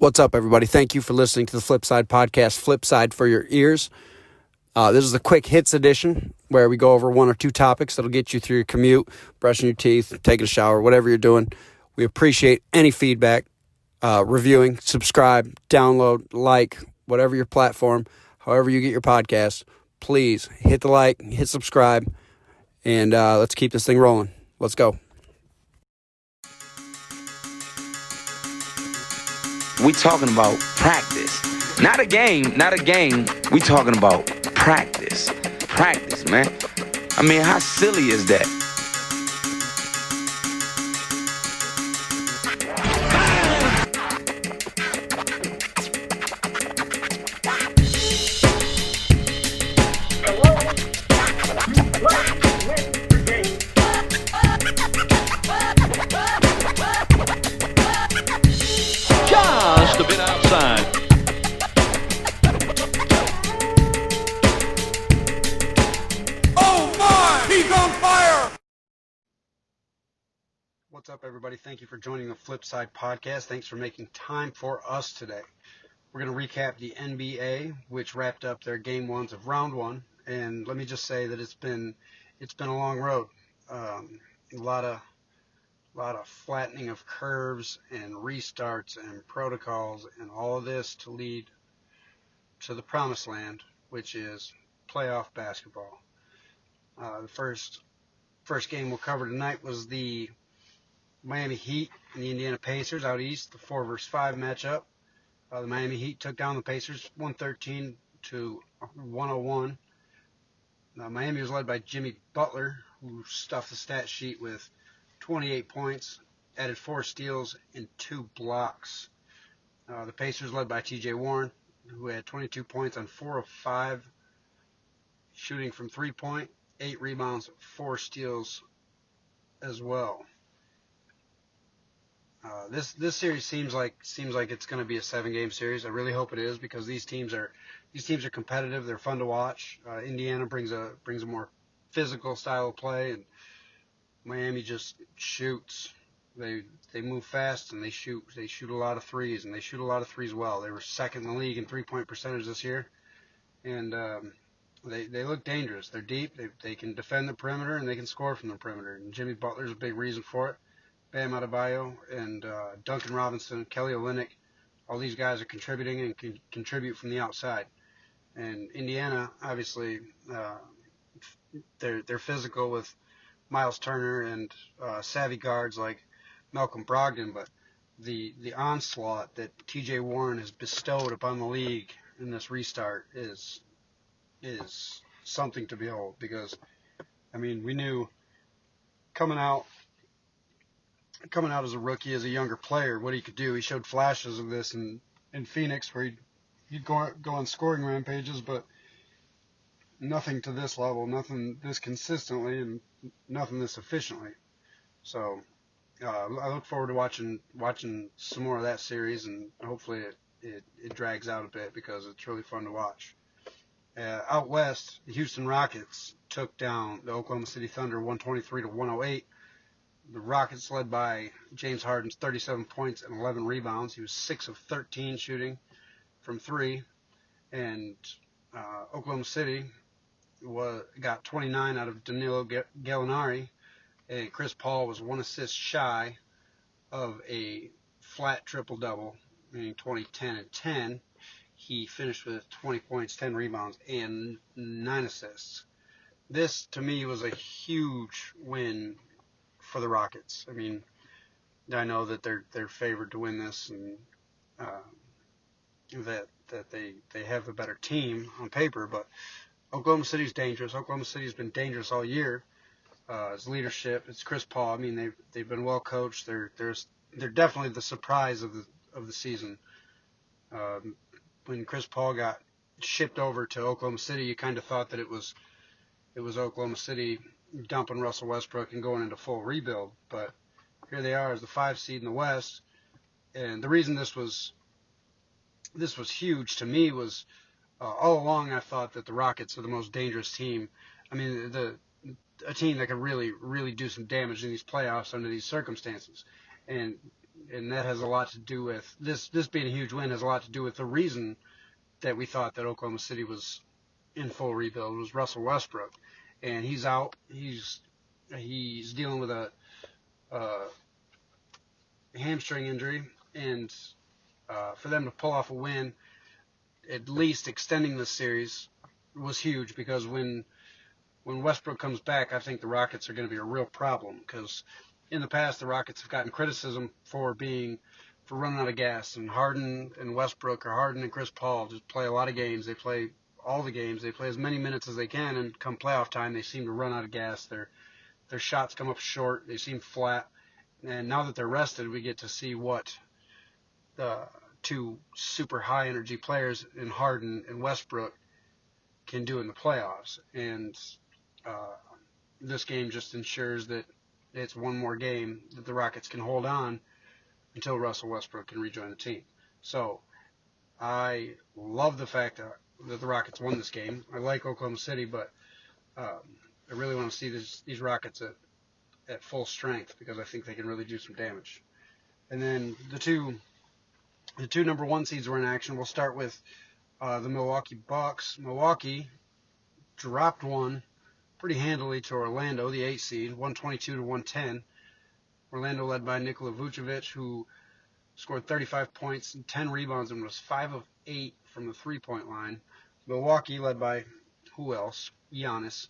What's up, everybody? Thank you for listening to the Flipside Podcast, Flipside for your ears. This is the quick hits edition where we go over one or two topics that'll get you through your commute, brushing your teeth, taking a shower, whatever you're doing. We appreciate any feedback, reviewing, subscribe, download, like, whatever your platform, however you get your podcast. Please hit the like, hit subscribe, and let's keep this thing rolling. Let's go. We talking about practice. Not a game. We talking about practice. Practice, man. I mean, how silly is that? Just a bit outside. Oh my! He's on fire! What's up, everybody? Thank you for joining the Flipside Podcast. Thanks for making time for us today. We're going to recap the NBA, which wrapped up their game ones of round one. And let me just say that it's been a long road. A lot of flattening of curves and restarts and protocols and all of this to lead to the promised land, which is playoff basketball. The first game we'll cover tonight was the Miami Heat and the Indiana Pacers out east, the 4-versus-5 matchup. The Miami Heat took down the Pacers 113 to 101. Miami was led by Jimmy Butler, who stuffed the stat sheet with 28 points, added 4 steals and 2 blocks. The Pacers led by T.J. Warren, who had 22 points on 4 of 5, shooting from 3-point, 8 rebounds, 4 steals as well. This series seems like it's going to be a 7-game series. I really hope it is, because these teams are competitive. They're fun to watch. Indiana brings a more physical style of play, and Miami just shoots. They move fast, and they shoot a lot of threes, and they shoot a lot of threes well. They were second in the league in 3-point percentage this year, and they look dangerous. They're deep. They can defend the perimeter, and they can score from the perimeter. And Jimmy Butler's a big reason for it. Bam Adebayo and Duncan Robinson, Kelly Olynyk, all these guys are contributing and can contribute from the outside. And Indiana, obviously, they're physical with Miles Turner and savvy guards like Malcolm Brogdon, but the onslaught that T.J. Warren has bestowed upon the league in this restart is something to behold. Because, I mean, we knew coming out as a rookie, as a younger player, what he could do. He showed flashes of this in Phoenix, where he'd go on scoring rampages, but nothing to this level, nothing this consistently, and nothing this efficiently. So I look forward to watching some more of that series, and hopefully it drags out a bit, because it's really fun to watch. Out west, the Houston Rockets took down the Oklahoma City Thunder 123 to 108. The Rockets led by James Harden's 37 points and 11 rebounds. He was 6 of 13 shooting from 3. And Oklahoma City got 29 out of Danilo Gallinari. And Chris Paul was 1 assist shy of a flat triple-double, meaning 20, 10, and 10. He finished with 20 points, 10 rebounds, and 9 assists. This, to me, was a huge win for the Rockets. I mean, I know that they're favored to win this, and that they have a better team on paper, but Oklahoma City's dangerous. Oklahoma City's been dangerous all year. It's leadership. It's Chris Paul. I mean, they've been well coached. They're definitely the surprise of the season. When Chris Paul got shipped over to Oklahoma City, you kind of thought that it was Oklahoma City dumping Russell Westbrook and going into full rebuild. But here they are as the 5 seed in the West. And the reason this was huge to me was all along I thought that the Rockets are the most dangerous team. I mean, a team that could really do some damage in these playoffs under these circumstances. And and that has a lot to do with this being a huge win has a lot to do with the reason that we thought that Oklahoma City was in full rebuild was Russell Westbrook, and he's out. He's dealing with a hamstring injury, and for them to pull off a win, at least extending the series, was huge because when Westbrook comes back, I think the Rockets are going to be a real problem because in the past the Rockets have gotten criticism for running out of gas, and Harden and Westbrook, or Harden and Chris Paul, just play a lot of games. They play all the games. They play as many minutes as they can, and come playoff time, they seem to run out of gas. Their shots come up short. They seem flat. And now that they're rested, we get to see what the two super high energy players in Harden and Westbrook can do in the playoffs. And this game just ensures that it's one more game that the Rockets can hold on until Russell Westbrook can rejoin the team. So I love the fact that the Rockets won this game. I like Oklahoma City, but I really want to see these Rockets at full strength because I think they can really do some damage. And then the two number one seeds were in action. We'll start with the Milwaukee Bucks. Milwaukee dropped one pretty handily to Orlando, the 8 seed, 122-110. Orlando led by Nikola Vucevic, who scored 35 points and 10 rebounds and was 5 of 8 from the three-point line. Milwaukee led by who else? Giannis,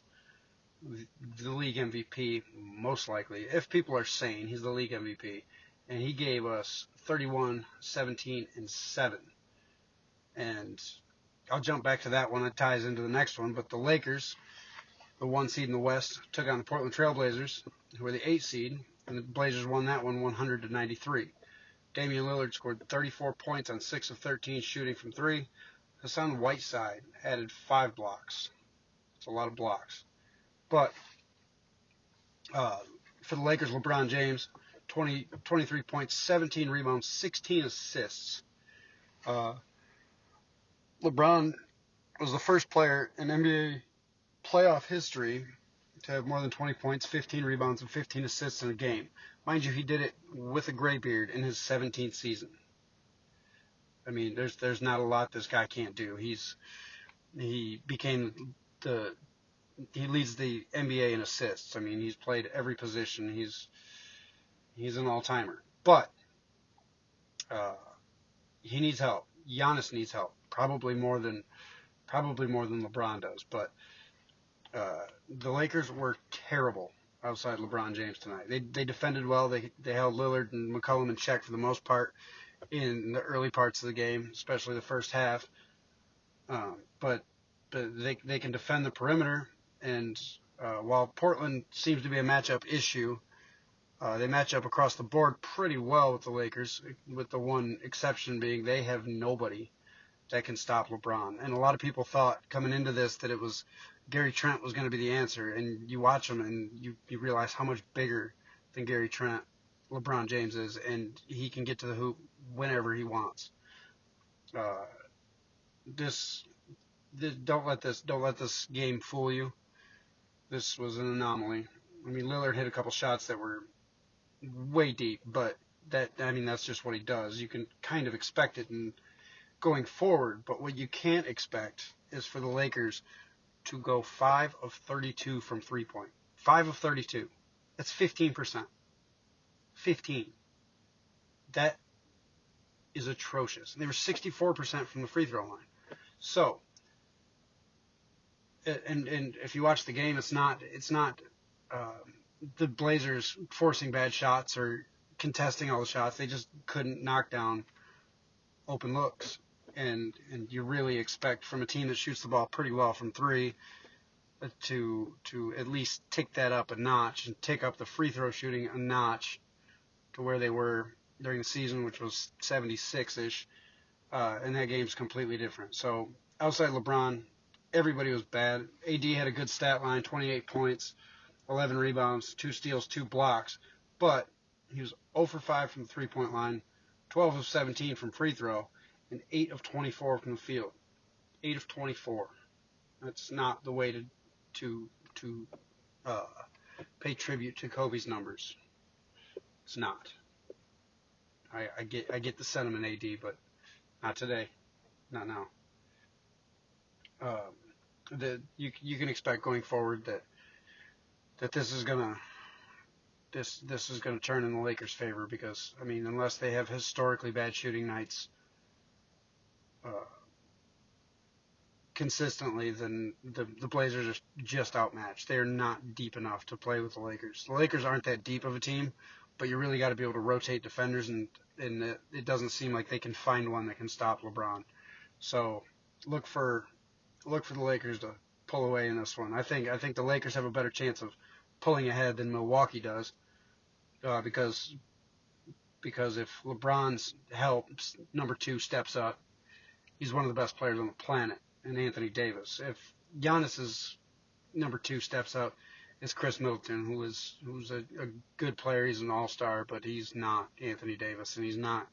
the league MVP, most likely. If people are sane, he's the league MVP. And he gave us 31, 17, and 7. And I'll jump back to that one. It ties into the next one. But the Lakers, the 1 seed in the West, took on the Portland Trailblazers, who were the 8 seed. And the Blazers won that one 100-93. Damian Lillard scored 34 points on 6 of 13 shooting from 3. Hassan Whiteside added 5 blocks. It's a lot of blocks. But for the Lakers, LeBron James, 23 points, 17 rebounds, 16 assists. LeBron was the first player in NBA playoff history to have more than 20 points, 15 rebounds, and 15 assists in a game. Mind you, he did it with a gray beard in his 17th season. I mean, there's not a lot this guy can't do. He leads the NBA in assists. I mean, he's played every position. He's an all-timer. But he needs help. Giannis needs help. Probably more than LeBron does. But the Lakers were terrible outside LeBron James tonight. They defended well. They held Lillard and McCollum in check for the most part in the early parts of the game, especially the first half. But they can defend the perimeter. And while Portland seems to be a matchup issue, they match up across the board pretty well with the Lakers, with the one exception being they have nobody that can stop LeBron. And a lot of people thought coming into this that it was Gary Trent was going to be the answer. And you watch him and you realize how much bigger than Gary Trent LeBron James is, and he can get to the hoop whenever he wants. Don't let this game fool you. This was an anomaly. I mean, Lillard hit a couple shots that were way deep, but that's just what he does. You can kind of expect it going forward, but what you can't expect is for the Lakers to go 5 of 32 from 3-point. 5 of 32. That's 15%. 15. That is atrocious. They were 64% from the free throw line. So, and if you watch the game, it's not the Blazers forcing bad shots or contesting all the shots. They just couldn't knock down open looks. And you really expect from a team that shoots the ball pretty well from 3 to at least tick that up a notch and take up the free throw shooting a notch to where they were during the season, which was 76-ish. And that game's completely different. So outside LeBron, everybody was bad. AD had a good stat line, 28 points, 11 rebounds, 2 steals, 2 blocks. But he was 0 for 5 from the three-point line, 12 of 17 from free throw, and 8 of 24 from the field. 8 of 24. That's not the way to pay tribute to Kobe's numbers. It's not. I get the sentiment, AD, but not today, not now. You can expect going forward that this is gonna turn in the Lakers' favor because I mean unless they have historically bad shooting nights consistently, then the Blazers are just outmatched. They are not deep enough to play with the Lakers. The Lakers aren't that deep of a team, but you really got to be able to rotate defenders, and it doesn't seem like they can find one that can stop LeBron. So look for the Lakers to pull away in this one. I think the Lakers have a better chance of pulling ahead than Milwaukee does, because if LeBron's number 2 steps up, he's one of the best players on the planet, and Anthony Davis. If Giannis's number 2 steps up, it's Chris Middleton, who's a good player. He's an all-star, but he's not Anthony Davis, and he's not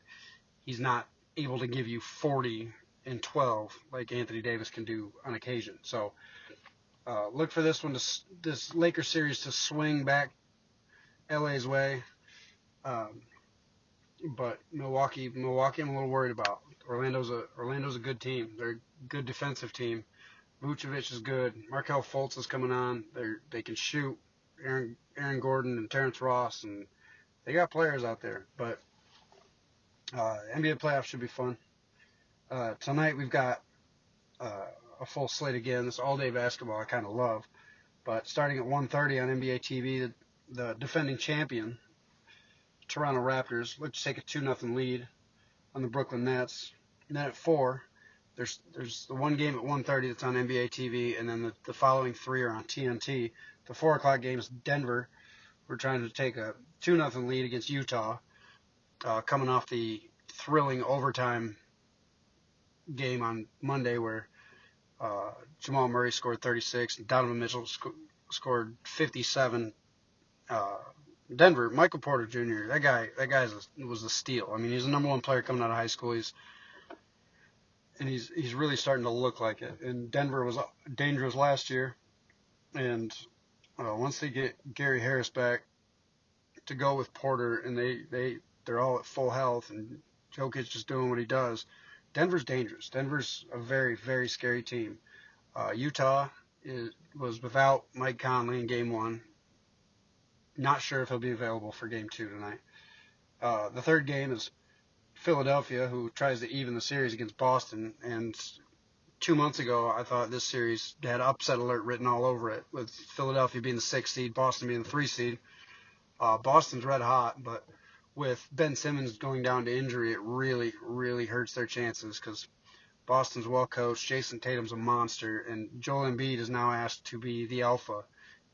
able to give you 40 and 12 like Anthony Davis can do on occasion. So look for this Lakers series to swing back LA's way. But Milwaukee, I'm a little worried about. Orlando's a good team. They're a good defensive team. Vucevic is good. Markelle Fultz is coming on. They can shoot. Aaron Gordon and Terrence Ross, and they got players out there. But NBA playoffs should be fun. Tonight we've got a full slate again. This all-day basketball I kind of love. But starting at 1:30 on NBA TV, the defending champion, Toronto Raptors, look to take a 2-0 lead on the Brooklyn Nets. And then at 4, there's the one game at 1:30 that's on NBA TV, and then the following 3 are on TNT. The 4 o'clock game is Denver. We're trying to take a 2-0 lead against Utah, coming off the thrilling overtime game on Monday where Jamal Murray scored 36 and Donovan Mitchell scored 57. Denver, Michael Porter Jr., that guy was a steal. I mean, he's the number 1 player coming out of high school. He's really starting to look like it. And Denver was dangerous last year, and once they get Gary Harris back to go with Porter, and they're all at full health, and Jokic just doing what he does, Denver's dangerous. Denver's a very, very scary team. Utah was without Mike Conley in Game 1. Not sure if he'll be available for Game 2 tonight. The third game is Philadelphia, who tries to even the series against Boston. And 2 months ago, I thought this series had upset alert written all over it, with Philadelphia being the 6th seed, Boston being the 3 seed. Boston's red hot, but with Ben Simmons going down to injury, it really, really hurts their chances because Boston's well coached. Jason Tatum's a monster, and Joel Embiid is now asked to be the alpha.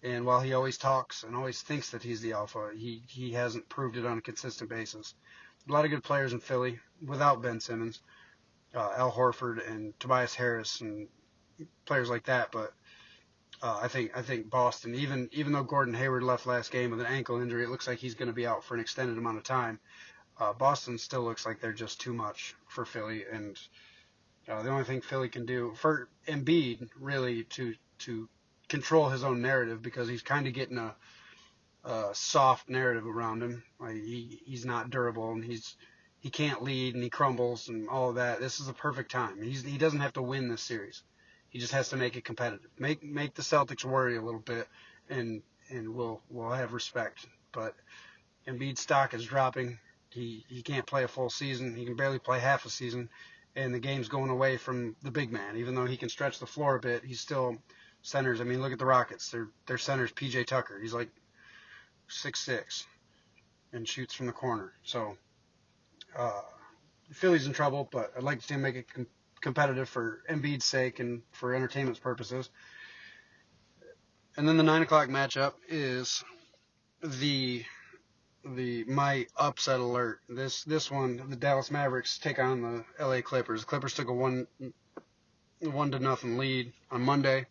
And while he always talks and always thinks that he's the alpha, he hasn't proved it on a consistent basis. A lot of good players in Philly without Ben Simmons, Al Horford and Tobias Harris and players like that. But I think Boston, even though Gordon Hayward left last game with an ankle injury, it looks like he's going to be out for an extended amount of time. Boston still looks like they're just too much for Philly, and the only thing Philly can do for Embiid really to control his own narrative, because he's kind of getting a soft narrative around him. Like he's not durable, and he can't lead, and he crumbles, and all of that. This is a perfect time. He doesn't have to win this series. He just has to make it competitive. Make the Celtics worry a little bit, and we'll have respect. But Embiid's stock is dropping. He can't play a full season. He can barely play half a season, and the game's going away from the big man. Even though he can stretch the floor a bit, he's still centers. I mean, look at the Rockets. Their center's PJ Tucker. He's like 6'6", and shoots from the corner. So Philly's in trouble, but I'd like to see him make it competitive for Embiid's sake and for entertainment purposes. And then the 9 o'clock matchup is my upset alert. This one, the Dallas Mavericks take on the LA Clippers. The Clippers took a 1-0 lead on Monday.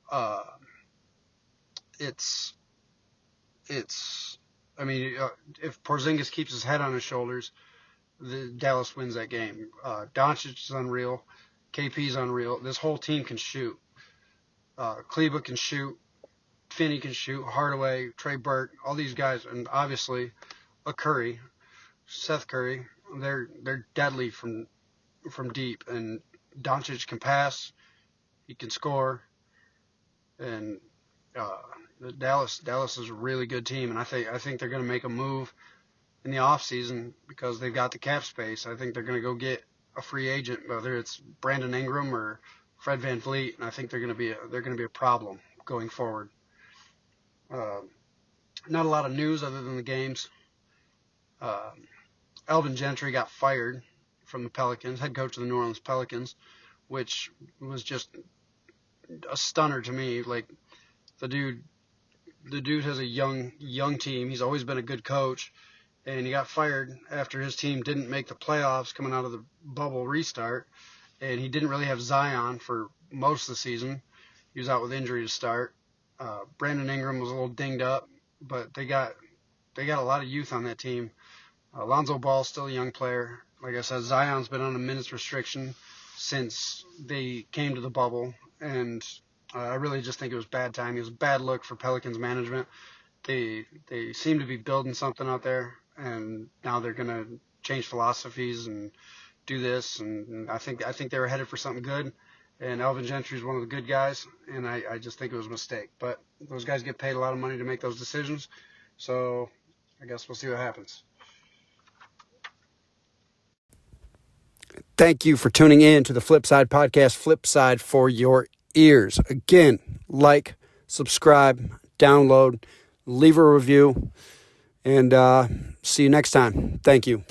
I mean, if Porzingis keeps his head on his shoulders, the Dallas wins that game. Doncic is unreal. KP's unreal. This whole team can shoot. Kleba can shoot. Finney can shoot. Hardaway, Trey Burke, all these guys, and obviously a Curry. Seth Curry, they're deadly from deep, and Doncic can pass, he can score, and Dallas is a really good team, and I think they're going to make a move in the offseason because they've got the cap space. I think they're going to go get a free agent, whether it's Brandon Ingram or Fred VanVleet, and I think they're going to be a problem going forward. Not a lot of news other than the games. Alvin Gentry got fired from the Pelicans, head coach of the New Orleans Pelicans, which was just a stunner to me. Like, the dude has a young team. He's always been a good coach, and he got fired after his team didn't make the playoffs coming out of the bubble restart, and he didn't really have Zion for most of the season. He was out with injury to start. Brandon Ingram was a little dinged up, but they got a lot of youth on that team. Lonzo Ball's still a young player. Like I said, Zion's been on a minutes restriction since they came to the bubble, and I really just think it was bad timing. It was a bad look for Pelicans management. They seem to be building something out there, and now they're going to change philosophies and do this, and I think they were headed for something good. And Alvin Gentry is one of the good guys, and I just think it was a mistake. But those guys get paid a lot of money to make those decisions, so I guess we'll see what happens. Thank you for tuning in to the Flipside Podcast, Flipside for your ears. Again, like, subscribe, download, leave a review, and see you next time. Thank you.